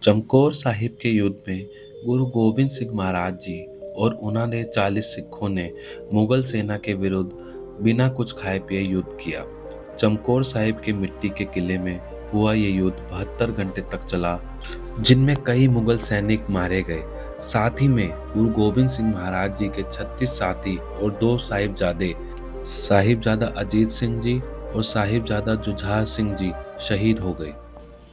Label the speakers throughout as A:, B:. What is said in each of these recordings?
A: चमकौर साहिब के युद्ध में गुरु गोबिंद सिंह महाराज जी और उन्होंने 40 सिखों ने मुगल सेना के विरुद्ध बिना कुछ खाए पिए युद्ध किया। चमकौर साहिब के मिट्टी के किले में हुआ ये युद्ध 72 घंटे तक चला, जिनमें कई मुगल सैनिक मारे गए। साथ ही में गुरु गोबिंद सिंह महाराज जी के 36 साथी और दो साहिबजादे, साहिबजादा अजीत सिंह जी और साहिबजादा जुझार सिंह जी शहीद हो गए।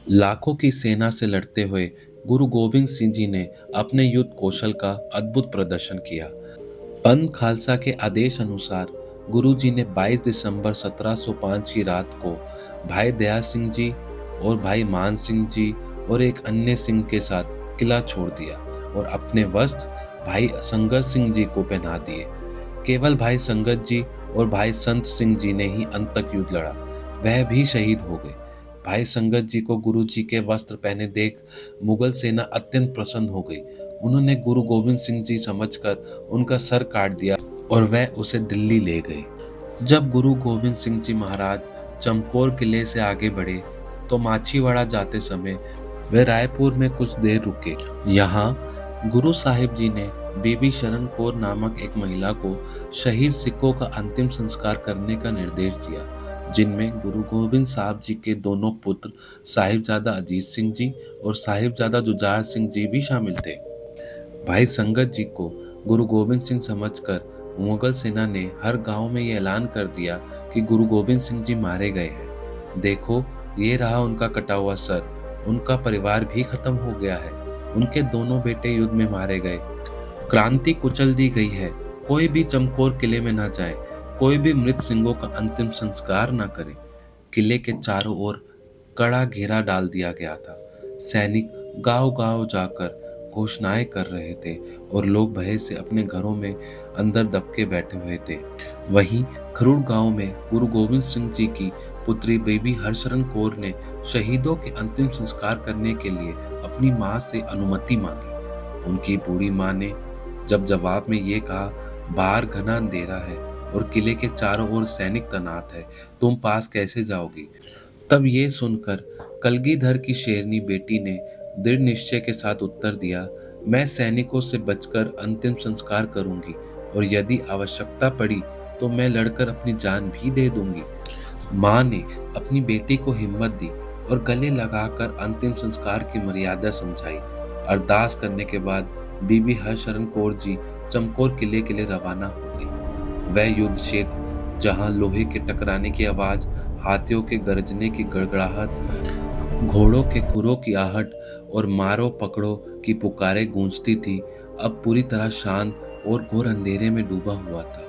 A: लाखों की सेना से लड़ते हुए गुरु गोबिंद सिंह जी ने अपने युद्ध कौशल का अद्भुत प्रदर्शन किया। पंत खालसा के आदेश अनुसार गुरु जी ने 22 दिसंबर 1705 की रात को भाई दया सिंह जी और भाई मान सिंह जी और एक अन्य सिंह के साथ किला छोड़ दिया और अपने वस्त्र भाई संगत सिंह जी को पहना दिए। केवल भाई संगत जी और भाई संत सिंह जी ने ही अंत तक युद्ध लड़ा, वह भी शहीद हो गए। भाई संगत जी को गुरु जी के वस्त्र पहने देख मुगल सेना अत्यंत प्रसन्न हो गई। उन्होंने गुरु गोबिंद सिंह जी समझकर उनका सर काट दिया और वह उसे दिल्ली ले गए। जब गुरु गोबिंद सिंह जी महाराज चमकौर किले से आगे बढ़े तो माछीवाड़ा जाते समय वे रायपुर में कुछ देर रुके। यहाँ गुरु साहिब जी ने बीबी शरण कौर नामक एक महिला को शहीद सिखों का अंतिम संस्कार करने का निर्देश दिया, जिनमें गुरु गोबिंद साहब जी के दोनों पुत्र साहिबजादा अजीत सिंह जी और साहिबजादा जुझार सिंह जी भी शामिल थे। भाई संगत जी को गुरु गोबिंद सिंह समझकर मुगल सेना ने हर गांव में ये ऐलान कर दिया कि गुरु गोबिंद सिंह जी मारे गए हैं। देखो, ये रहा उनका कटा हुआ सर। उनका परिवार भी खत्म हो गया है। उनके दोनों बेटे युद्ध में मारे गए। क्रांति कुचल दी गई है। कोई भी चमकौर किले में ना जाए, कोई भी मृत सिंहों का अंतिम संस्कार ना करे। किले के चारों ओर कड़ा घेरा डाल दिया गया था। सैनिक गांव गांव जाकर घोषणाएं कर रहे थे और लोग भय से अपने घरों में अंदर दबके बैठे हुए थे। वहीं खरुड़ गांव में गुरु गोबिंद सिंह जी की पुत्री बेबी हरशरण कौर ने शहीदों के अंतिम संस्कार करने के लिए अपनी मां से अनुमति मांगी। उनकी बूढ़ी मां ने जब जवाब में ये कहा, बाहर घना अंधेरा है और किले के चारों ओर सैनिक तैनात है, तुम पास कैसे जाओगी? तब ये सुनकर कलगीधर की शेरनी बेटी ने दृढ़ निश्चय के साथ उत्तर दिया, मैं सैनिकों से बचकर अंतिम संस्कार करूंगी और यदि आवश्यकता पड़ी तो मैं लड़कर अपनी जान भी दे दूंगी। माँ ने अपनी बेटी को हिम्मत दी और गले लगाकर अंतिम संस्कार की मर्यादा समझाई। अरदास करने के बाद बीबी हरशरण कौर जी चमकौर किले के लिए रवाना हो गई। वह युद्ध क्षेत्र जहां लोहे के टकराने की आवाज, हाथियों के गरजने की गड़गड़ाहट, घोड़ों के खुरों की आहट और मारो पकड़ो की पुकारें गूंजती थी, अब पूरी तरह शांत और घोर अंधेरे में डूबा हुआ था।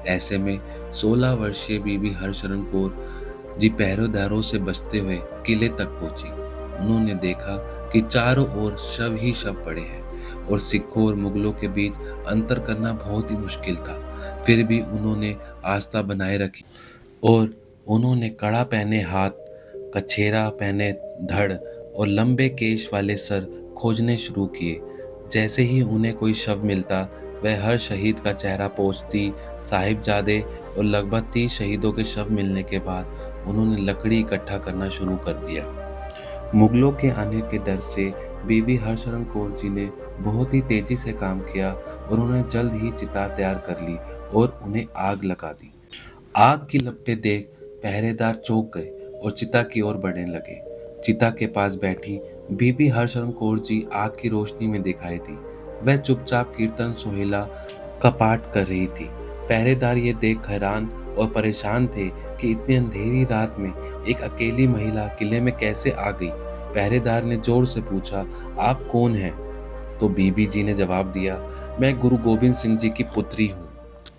A: ऐसे में 16 वर्षीय बीबी हरशरण कौर जी पहरेदारों से बचते हुए किले तक पहुंची। उन्होंने देखा कि चारों ओर शव ही शव पड़े हैं और सिखों और मुगलों के बीच अंतर करना बहुत ही मुश्किल था। फिर भी उन्होंने आस्था बनाए रखी और उन्होंने कड़ा पहने हाथ, कछेरा पहने धड़ और लंबे केश वाले सर खोजने शुरू किए। जैसे ही उन्हें कोई शव मिलता, वह हर शहीद का चेहरा पोंछती। साहिबजादे और लगभग 30 शहीदों के शव मिलने के बाद उन्होंने लकड़ी इकट्ठा करना शुरू कर दिया। मुगलों के आने के डर से बीबी हरशरण कौर जी ने बहुत ही तेजी से काम किया और उन्होंने जल्द ही चिता तैयार कर ली और उन्हें आग लगा दी। आग की लपटें देख पहरेदार चौंक गए और चिता की ओर बढ़ने लगे। चिता के पास बैठी बीबी हरशरण कौर जी आग की रोशनी में दिखाई दी। वह चुपचाप कीर्तन सोहेला का पाठ कर रही थी। पहरेदार ये देख हैरान और परेशान थे कि इतनी अंधेरी रात में एक अकेली महिला किले में कैसे आ गई। पहरेदार ने जोर से पूछा, आप कौन हैं? तो बीबी जी ने जवाब दिया, मैं गुरु गोबिंद सिंह जी की पुत्री हूँ।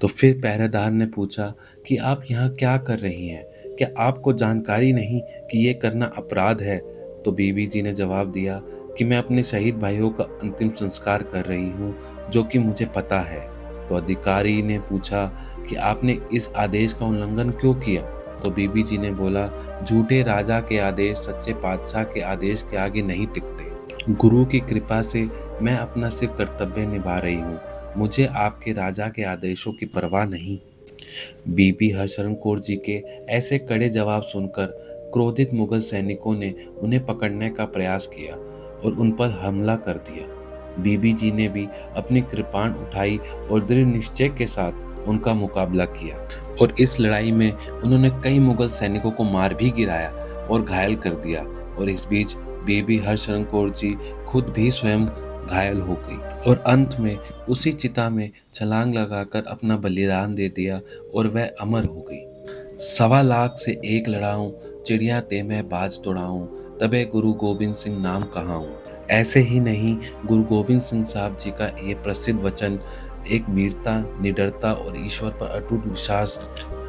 A: तो फिर पहरेदार ने पूछा कि आप यहाँ क्या कर रही हैं? क्या आपको जानकारी नहीं कि ये करना अपराध है? तो बीबी जी ने जवाब दिया कि मैं अपने शहीद भाइयों का अंतिम संस्कार कर रही हूँ, जो कि मुझे पता है। तो अधिकारी ने पूछा कि आपने इस आदेश का उल्लंघन क्यों किया? तो बीबी जी ने बोला, झूठे राजा के आदेश सच्चे बादशाह के आदेश के आगे नहीं टिकते। गुरु की कृपा से मैं अपना सिर्फ कर्तव्य निभा रही हूँ। मुझे आपके राजा के आदेशों की परवाह नहीं। बीबी हरशरण कौर जी के ऐसे कड़े जवाब सुनकर क्रोधित मुगल सैनिकों ने उन्हें पकड़ने का प्रयास किया और उन पर हमला कर दिया। बीबी जी ने भी अपनी कृपाण उठाई और दृढ़ निश्चय के साथ उनका मुकाबला किया और इस लड़ाई में उन्होंने कई मुगल सैनिकों को मार भी गिराया और घायल कर दिया। और इस बीच बीबी हरशरण कौर जी खुद भी स्वयं घायल हो गई और अंत में उसी चिता में छलांग लगाकर अपना बलिदान दे दिया और वह अमर हो गई। 1.25 लाख से एक लड़ाऊं, चिड़िया ते मैं बाज तुड़ाऊं, तबे गुरु गोबिंद सिंह नाम कहाऊं। ऐसे ही नहीं, गुरु गोबिंद सिंह साहब जी का ये प्रसिद्ध वचन एक वीरता, निडरता और ईश्वर पर अटूट विश्वास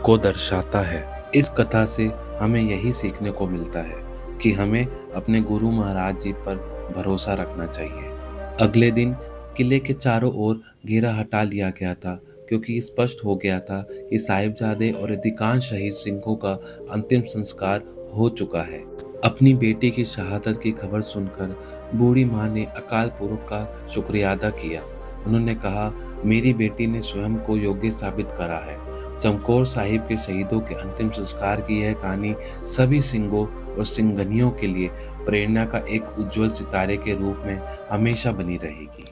A: को दर्शाता है। इस कथा से हमें यही सीखने को मिलता है कि हमें अपने गुरु महाराज जी पर भरोसा रखना चाहिए। अगले दिन किले के चारों ओर घेरा हटा लिया गया था, क्योंकि स्पष्ट हो गया था कि साहिबजादे और अधिकांश शहीद सिंहों का अंतिम संस्कार हो चुका है। अपनी बेटी की शहादत की खबर सुनकर बूढ़ी माँ ने अकाल पुरख का शुक्रिया अदा किया। उन्होंने कहा, मेरी बेटी ने स्वयं को योग्य साबित करा है। चमकौर साहिब के शहीदों के अंतिम संस्कार की यह कहानी सभी सिंहों और सिंघनियों के लिए प्रेरणा का एक उज्जवल सितारे के रूप में हमेशा बनी रहेगी।